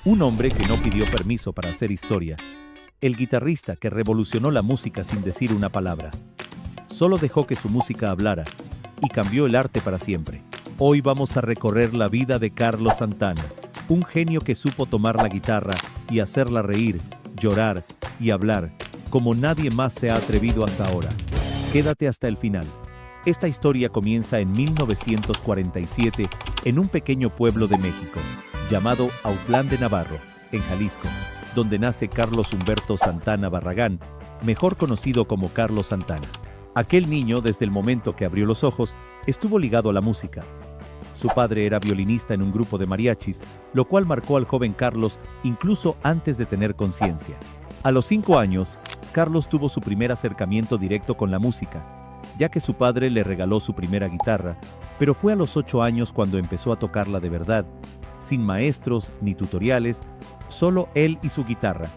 Un hombre que no pidió permiso para hacer historia. El guitarrista que revolucionó la música sin decir una palabra. Solo dejó que su música hablara y cambió el arte para siempre. Hoy vamos a recorrer la vida de Carlos Santana, un genio que supo tomar la guitarra y hacerla reír, llorar y hablar, como nadie más se ha atrevido hasta ahora. Quédate hasta el final. Esta historia comienza en 1947 en un pequeño pueblo de México, llamado Autlán de Navarro, en Jalisco, donde nace Carlos Humberto Santana Barragán, mejor conocido como Carlos Santana. Aquel niño, desde el momento que abrió los ojos, estuvo ligado a la música. Su padre era violinista en un grupo de mariachis, lo cual marcó al joven Carlos incluso antes de tener conciencia. A los 5 años, Carlos tuvo su primer acercamiento directo con la música, ya que su padre le regaló su primera guitarra, pero fue a los 8 años cuando empezó a tocarla de verdad, sin maestros ni tutoriales, solo él y su guitarra,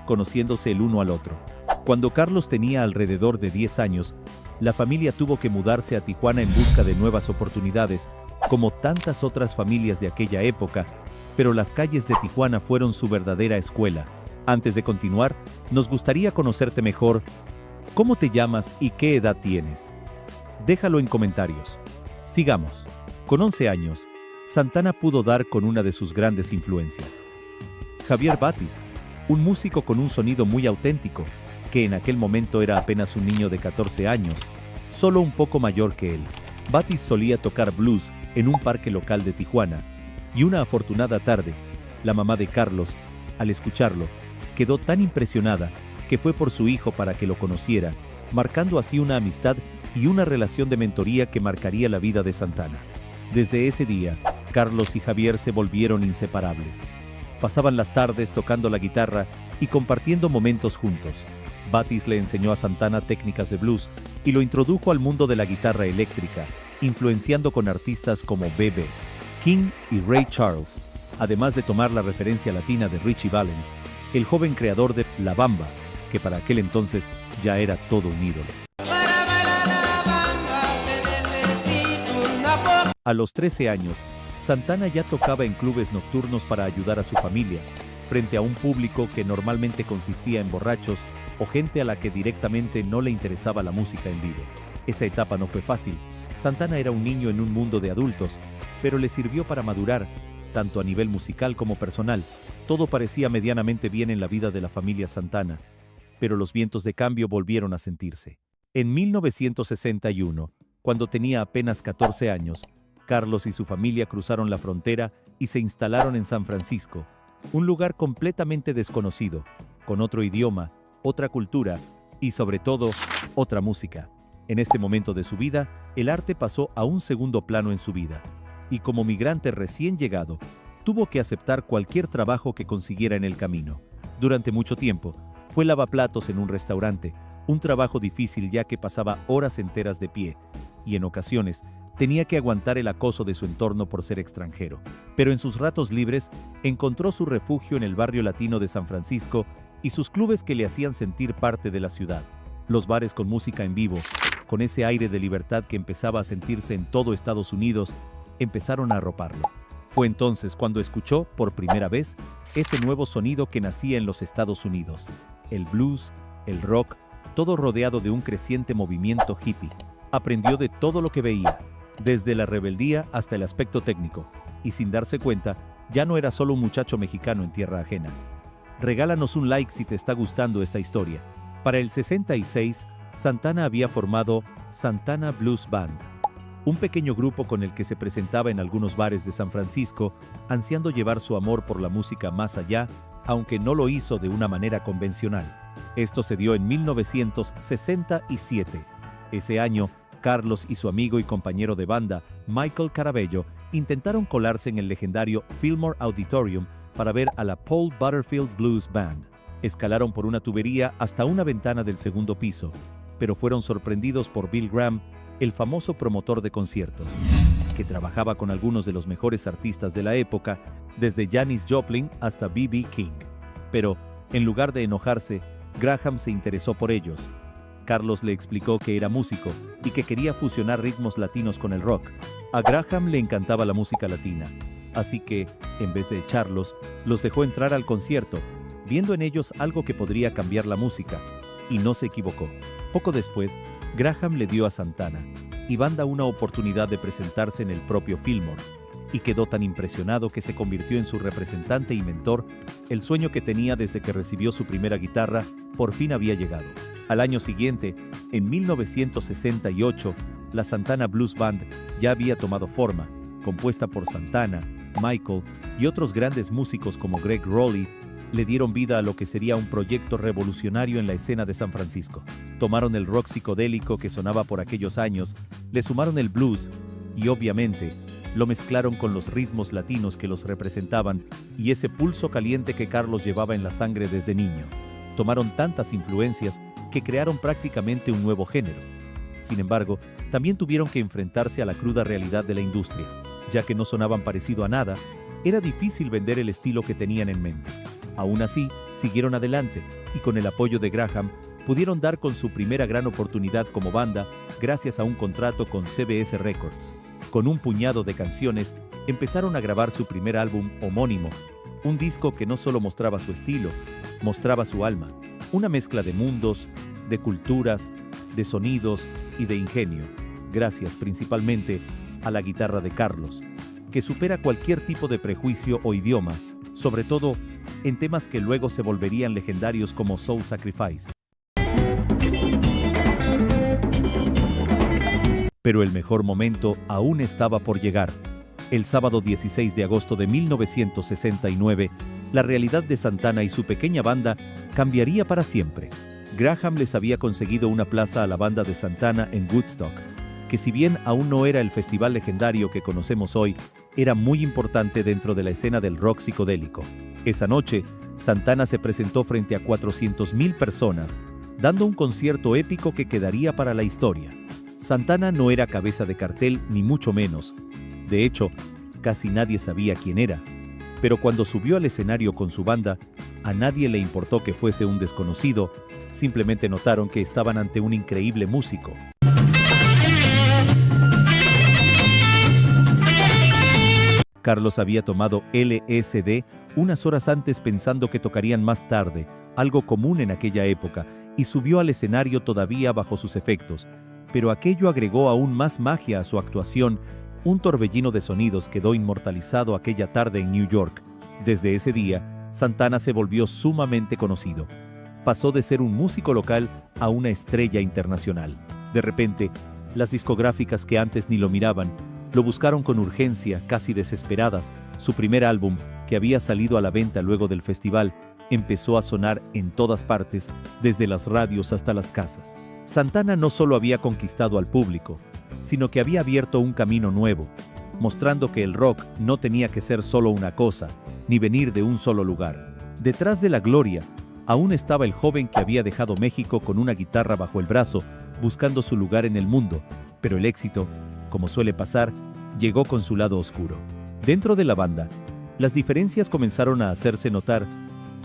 conociéndose el uno al otro. Cuando Carlos tenía alrededor de 10 años, la familia tuvo que mudarse a Tijuana en busca de nuevas oportunidades, como tantas otras familias de aquella época, pero las calles de Tijuana fueron su verdadera escuela. Antes de continuar, nos gustaría conocerte mejor. ¿Cómo te llamas y qué edad tienes? Déjalo en comentarios. Sigamos. Con 11 años, Santana pudo dar con una de sus grandes influencias. Javier Batis, un músico con un sonido muy auténtico, que en aquel momento era apenas un niño de 14 años, solo un poco mayor que él. Batis solía tocar blues en un parque local de Tijuana, y una afortunada tarde, la mamá de Carlos, al escucharlo, quedó tan impresionada que fue por su hijo para que lo conociera, marcando así una amistad y una relación de mentoría que marcaría la vida de Santana. Desde ese día, Carlos y Javier se volvieron inseparables. Pasaban las tardes tocando la guitarra y compartiendo momentos juntos. Batis le enseñó a Santana técnicas de blues y lo introdujo al mundo de la guitarra eléctrica, influenciando con artistas como B.B. King y Ray Charles, además de tomar la referencia latina de Richie Valens, el joven creador de La Bamba, que para aquel entonces ya era todo un ídolo. A los 13 años, Santana ya tocaba en clubes nocturnos para ayudar a su familia, frente a un público que normalmente consistía en borrachos o gente a la que directamente no le interesaba la música en vivo. Esa etapa no fue fácil. Santana era un niño en un mundo de adultos, pero le sirvió para madurar, tanto a nivel musical como personal. Todo parecía medianamente bien en la vida de la familia Santana, pero los vientos de cambio volvieron a sentirse. En 1961, cuando tenía apenas 14 años, Carlos y su familia cruzaron la frontera y se instalaron en San Francisco, un lugar completamente desconocido, con otro idioma, otra cultura y, sobre todo, otra música. En este momento de su vida, el arte pasó a un segundo plano en su vida, y como migrante recién llegado, tuvo que aceptar cualquier trabajo que consiguiera en el camino. Durante mucho tiempo, fue lavaplatos en un restaurante, un trabajo difícil ya que pasaba horas enteras de pie, y en ocasiones tenía que aguantar el acoso de su entorno por ser extranjero. Pero en sus ratos libres, encontró su refugio en el barrio latino de San Francisco y sus clubes que le hacían sentir parte de la ciudad. Los bares con música en vivo, con ese aire de libertad que empezaba a sentirse en todo Estados Unidos, empezaron a arroparlo. Fue entonces cuando escuchó, por primera vez, ese nuevo sonido que nacía en los Estados Unidos. El blues, el rock, todo rodeado de un creciente movimiento hippie. Aprendió de todo lo que veía, desde la rebeldía hasta el aspecto técnico, y sin darse cuenta, ya no era solo un muchacho mexicano en tierra ajena. Regálanos un like si te está gustando esta historia. Para el 66, Santana había formado Santana Blues Band, un pequeño grupo con el que se presentaba en algunos bares de San Francisco, ansiando llevar su amor por la música más allá, aunque no lo hizo de una manera convencional. Esto se dio en 1967. Ese año, Carlos y su amigo y compañero de banda, Michael Carabello, intentaron colarse en el legendario Fillmore Auditorium para ver a la Paul Butterfield Blues Band. Escalaron por una tubería hasta una ventana del segundo piso, pero fueron sorprendidos por Bill Graham, el famoso promotor de conciertos, que trabajaba con algunos de los mejores artistas de la época, desde Janis Joplin hasta B.B. King. Pero, en lugar de enojarse, Graham se interesó por ellos. Carlos le explicó que era músico y que quería fusionar ritmos latinos con el rock. A Graham le encantaba la música latina, Así que, en vez de echarlos, los dejó entrar al concierto, viendo en ellos algo que podría cambiar la música, y no se equivocó. Poco después, Graham le dio a Santana y banda una oportunidad de presentarse en el propio Fillmore, y quedó tan impresionado que se convirtió en su representante y mentor. El sueño que tenía desde que recibió su primera guitarra por fin había llegado. Al año siguiente, en 1968, la Santana Blues Band ya había tomado forma, compuesta por Santana, Michael y otros grandes músicos como Gregg Rolie. Le dieron vida a lo que sería un proyecto revolucionario en la escena de San Francisco. Tomaron el rock psicodélico que sonaba por aquellos años, le sumaron el blues y, obviamente, lo mezclaron con los ritmos latinos que los representaban y ese pulso caliente que Carlos llevaba en la sangre desde niño. Tomaron tantas influencias que crearon prácticamente un nuevo género. Sin embargo, también tuvieron que enfrentarse a la cruda realidad de la industria. Ya que no sonaban parecido a nada, era difícil vender el estilo que tenían en mente. Aún así, siguieron adelante y con el apoyo de Graham pudieron dar con su primera gran oportunidad como banda gracias a un contrato con CBS Records. Con un puñado de canciones, empezaron a grabar su primer álbum homónimo, un disco que no solo mostraba su estilo, mostraba su alma, una mezcla de mundos, de culturas, de sonidos y de ingenio, gracias principalmente a la guitarra de Carlos, que supera cualquier tipo de prejuicio o idioma, sobre todo en temas que luego se volverían legendarios como Soul Sacrifice. Pero el mejor momento aún estaba por llegar. El sábado 16 de agosto de 1969, la realidad de Santana y su pequeña banda cambiaría para siempre. Graham les había conseguido una plaza a la banda de Santana en Woodstock, que si bien aún no era el festival legendario que conocemos hoy, era muy importante dentro de la escena del rock psicodélico. Esa noche, Santana se presentó frente a 400,000 personas, dando un concierto épico que quedaría para la historia. Santana no era cabeza de cartel, ni mucho menos. De hecho, casi nadie sabía quién era. Pero cuando subió al escenario con su banda, a nadie le importó que fuese un desconocido, simplemente notaron que estaban ante un increíble músico. Carlos había tomado LSD unas horas antes pensando que tocarían más tarde, algo común en aquella época, y subió al escenario todavía bajo sus efectos. Pero aquello agregó aún más magia a su actuación. Un torbellino de sonidos quedó inmortalizado aquella tarde en New York. Desde ese día, Santana se volvió sumamente conocido. Pasó de ser un músico local a una estrella internacional. De repente, las discográficas que antes ni lo miraban, lo buscaron con urgencia, casi desesperadas. Su primer álbum, que había salido a la venta luego del festival, empezó a sonar en todas partes, desde las radios hasta las casas. Santana no solo había conquistado al público, sino que había abierto un camino nuevo, mostrando que el rock no tenía que ser solo una cosa, ni venir de un solo lugar. Detrás de la gloria, aún estaba el joven que había dejado México con una guitarra bajo el brazo, buscando su lugar en el mundo, pero el éxito, como suele pasar, llegó con su lado oscuro. Dentro de la banda, las diferencias comenzaron a hacerse notar.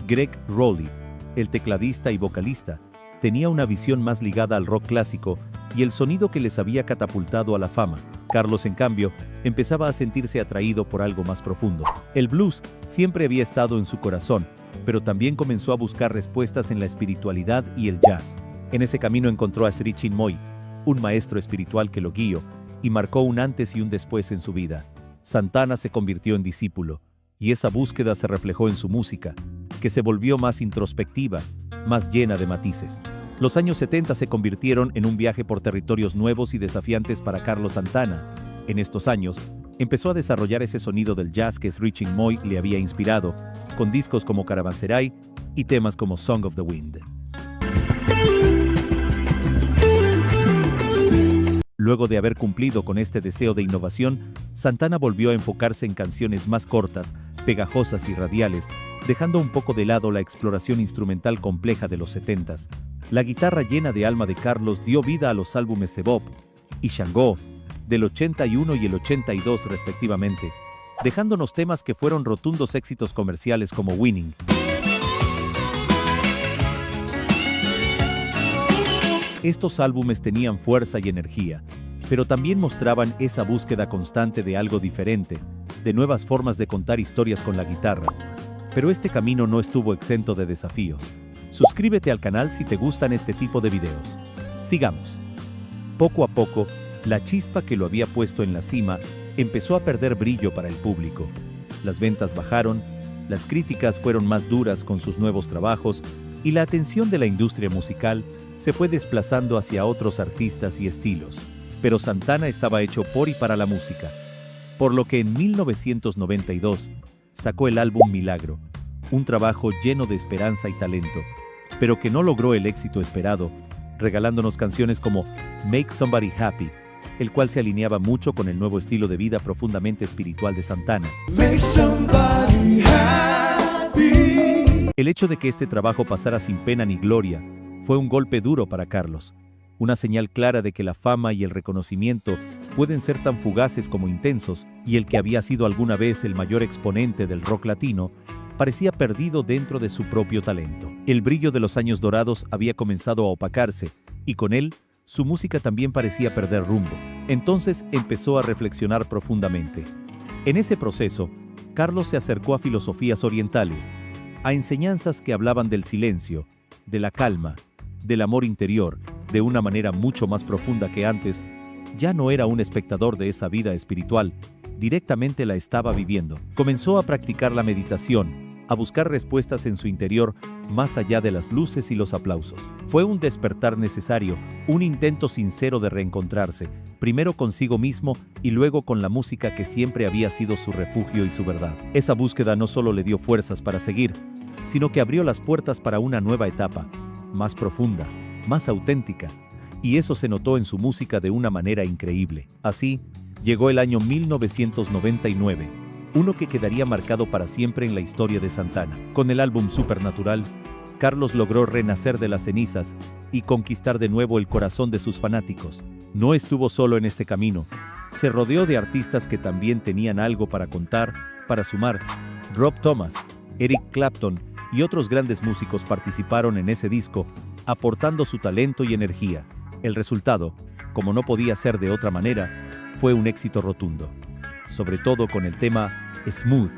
Gregg Rolie, el tecladista y vocalista, tenía una visión más ligada al rock clásico y el sonido que les había catapultado a la fama. Carlos, en cambio, empezaba a sentirse atraído por algo más profundo. El blues siempre había estado en su corazón, pero también comenzó a buscar respuestas en la espiritualidad y el jazz. En ese camino encontró a Sri Chinmoy, un maestro espiritual que lo guió y marcó un antes y un después en su vida. Santana se convirtió en discípulo, y esa búsqueda se reflejó en su música, que se volvió más introspectiva, más llena de matices. Los años 70 se convirtieron en un viaje por territorios nuevos y desafiantes para Carlos Santana. En estos años, empezó a desarrollar ese sonido del jazz que Sri Chinmoy le había inspirado, con discos como Caravanserai y temas como Song of the Wind. Luego de haber cumplido con este deseo de innovación, Santana volvió a enfocarse en canciones más cortas, pegajosas y radiales, dejando un poco de lado la exploración instrumental compleja de los 70s. La guitarra llena de alma de Carlos dio vida a los álbumes Bebop y Shango, del 81 y el 82 respectivamente, dejándonos temas que fueron rotundos éxitos comerciales como Winning. Estos álbumes tenían fuerza y energía, pero también mostraban esa búsqueda constante de algo diferente, de nuevas formas de contar historias con la guitarra. Pero este camino no estuvo exento de desafíos. Suscríbete al canal si te gustan este tipo de videos. Sigamos. Poco a poco, la chispa que lo había puesto en la cima empezó a perder brillo para el público. Las ventas bajaron, las críticas fueron más duras con sus nuevos trabajos y la atención de la industria musical se fue desplazando hacia otros artistas y estilos. Pero Santana estaba hecho por y para la música, por lo que en 1992 sacó el álbum Milagro, un trabajo lleno de esperanza y talento, pero que no logró el éxito esperado, regalándonos canciones como Make Somebody Happy, el cual se alineaba mucho con el nuevo estilo de vida profundamente espiritual de Santana. Make somebody happy. El hecho de que este trabajo pasara sin pena ni gloria fue un golpe duro para Carlos, una señal clara de que la fama y el reconocimiento pueden ser tan fugaces como intensos, y el que había sido alguna vez el mayor exponente del rock latino parecía perdido dentro de su propio talento. El brillo de los años dorados había comenzado a opacarse, y con él, su música también parecía perder rumbo. Entonces empezó a reflexionar profundamente. En ese proceso, Carlos se acercó a filosofías orientales, a enseñanzas que hablaban del silencio, de la calma, del amor interior, de una manera mucho más profunda que antes. Ya no era un espectador de esa vida espiritual, directamente la estaba viviendo. Comenzó a practicar la meditación, a buscar respuestas en su interior más allá de las luces y los aplausos. Fue un despertar necesario, un intento sincero de reencontrarse, primero consigo mismo y luego con la música que siempre había sido su refugio y su verdad. Esa búsqueda no solo le dio fuerzas para seguir, sino que abrió las puertas para una nueva etapa, más profunda, más auténtica, y eso se notó en su música de una manera increíble. Así, llegó el año 1999, uno que quedaría marcado para siempre en la historia de Santana. Con el álbum Supernatural, Carlos logró renacer de las cenizas y conquistar de nuevo el corazón de sus fanáticos. No estuvo solo en este camino, se rodeó de artistas que también tenían algo para contar, para sumar. Rob Thomas, Eric Clapton y otros grandes músicos participaron en ese disco, aportando su talento y energía. El resultado, como no podía ser de otra manera, fue un éxito rotundo, sobre todo con el tema Smooth,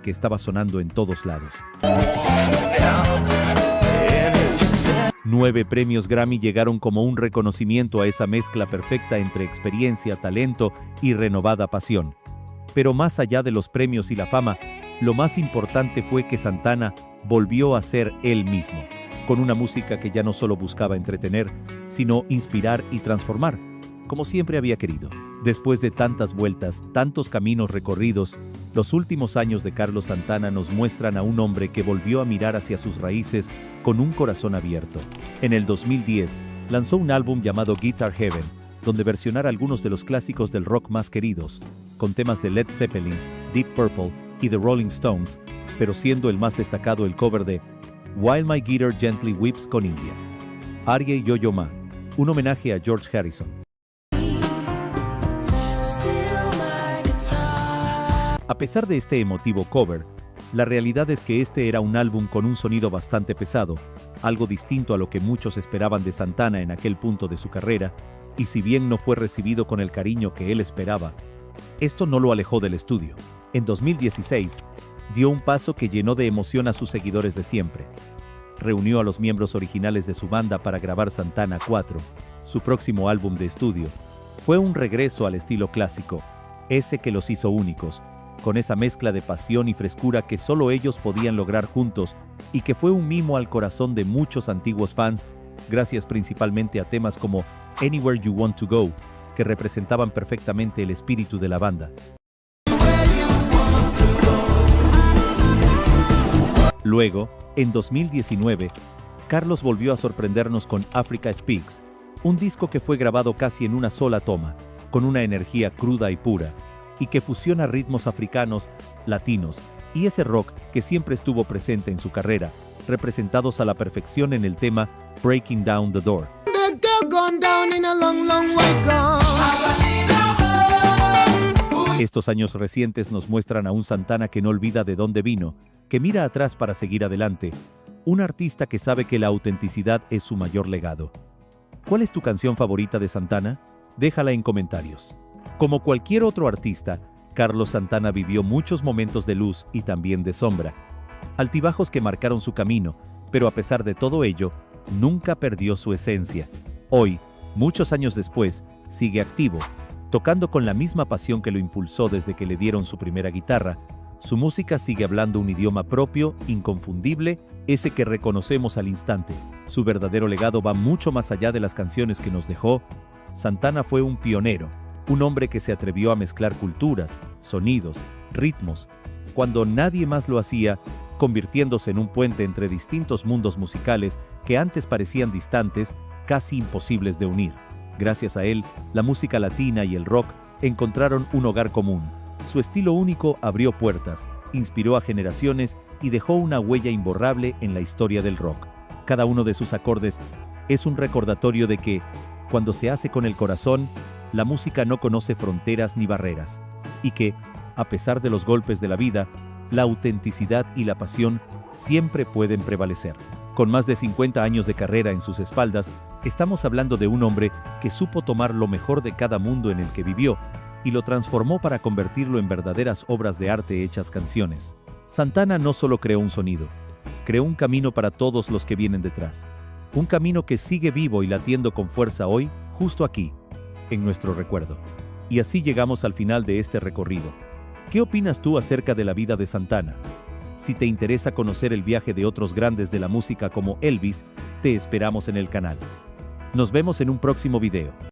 que estaba sonando en todos lados. 9 premios Grammy llegaron como un reconocimiento a esa mezcla perfecta entre experiencia, talento y renovada pasión. Pero más allá de los premios y la fama, lo más importante fue que Santana volvió a ser él mismo, con una música que ya no solo buscaba entretener, sino inspirar y transformar, como siempre había querido. Después de tantas vueltas, tantos caminos recorridos, los últimos años de Carlos Santana nos muestran a un hombre que volvió a mirar hacia sus raíces con un corazón abierto. En el 2010, lanzó un álbum llamado Guitar Heaven, donde versionara algunos de los clásicos del rock más queridos, con temas de Led Zeppelin, Deep Purple y The Rolling Stones, pero siendo el más destacado el cover de While My Guitar Gently Weeps con India, Aria y Yo-Yo Ma, un homenaje a George Harrison. A pesar de este emotivo cover, la realidad es que este era un álbum con un sonido bastante pesado, algo distinto a lo que muchos esperaban de Santana en aquel punto de su carrera, y si bien no fue recibido con el cariño que él esperaba, esto no lo alejó del estudio. En 2016, dio un paso que llenó de emoción a sus seguidores de siempre. Reunió a los miembros originales de su banda para grabar Santana 4, su próximo álbum de estudio. Fue un regreso al estilo clásico, ese que los hizo únicos, con esa mezcla de pasión y frescura que solo ellos podían lograr juntos y que fue un mimo al corazón de muchos antiguos fans, gracias principalmente a temas como Anywhere You Want to Go, que representaban perfectamente el espíritu de la banda. Luego, en 2019, Carlos volvió a sorprendernos con Africa Speaks, un disco que fue grabado casi en una sola toma, con una energía cruda y pura, y que fusiona ritmos africanos, latinos y ese rock que siempre estuvo presente en su carrera, representados a la perfección en el tema Breaking Down the Door. Estos años recientes nos muestran a un Santana que no olvida de dónde vino, que mira atrás para seguir adelante, un artista que sabe que la autenticidad es su mayor legado. ¿Cuál es tu canción favorita de Santana? Déjala en comentarios. Como cualquier otro artista, Carlos Santana vivió muchos momentos de luz y también de sombra, altibajos que marcaron su camino, pero a pesar de todo ello, nunca perdió su esencia. Hoy, muchos años después, sigue activo, tocando con la misma pasión que lo impulsó desde que le dieron su primera guitarra. Su música sigue hablando un idioma propio, inconfundible, ese que reconocemos al instante. Su verdadero legado va mucho más allá de las canciones que nos dejó. Santana fue un pionero, un hombre que se atrevió a mezclar culturas, sonidos, ritmos, cuando nadie más lo hacía, convirtiéndose en un puente entre distintos mundos musicales que antes parecían distantes, casi imposibles de unir. Gracias a él, la música latina y el rock encontraron un hogar común. Su estilo único abrió puertas, inspiró a generaciones y dejó una huella imborrable en la historia del rock. Cada uno de sus acordes es un recordatorio de que, cuando se hace con el corazón, la música no conoce fronteras ni barreras, y que, a pesar de los golpes de la vida, la autenticidad y la pasión siempre pueden prevalecer. Con más de 50 años de carrera en sus espaldas, estamos hablando de un hombre que supo tomar lo mejor de cada mundo en el que vivió y lo transformó para convertirlo en verdaderas obras de arte hechas canciones. Santana no solo creó un sonido, creó un camino para todos los que vienen detrás. Un camino que sigue vivo y latiendo con fuerza hoy, justo aquí, en nuestro recuerdo. Y así llegamos al final de este recorrido. ¿Qué opinas tú acerca de la vida de Santana? Si te interesa conocer el viaje de otros grandes de la música como Elvis, te esperamos en el canal. Nos vemos en un próximo video.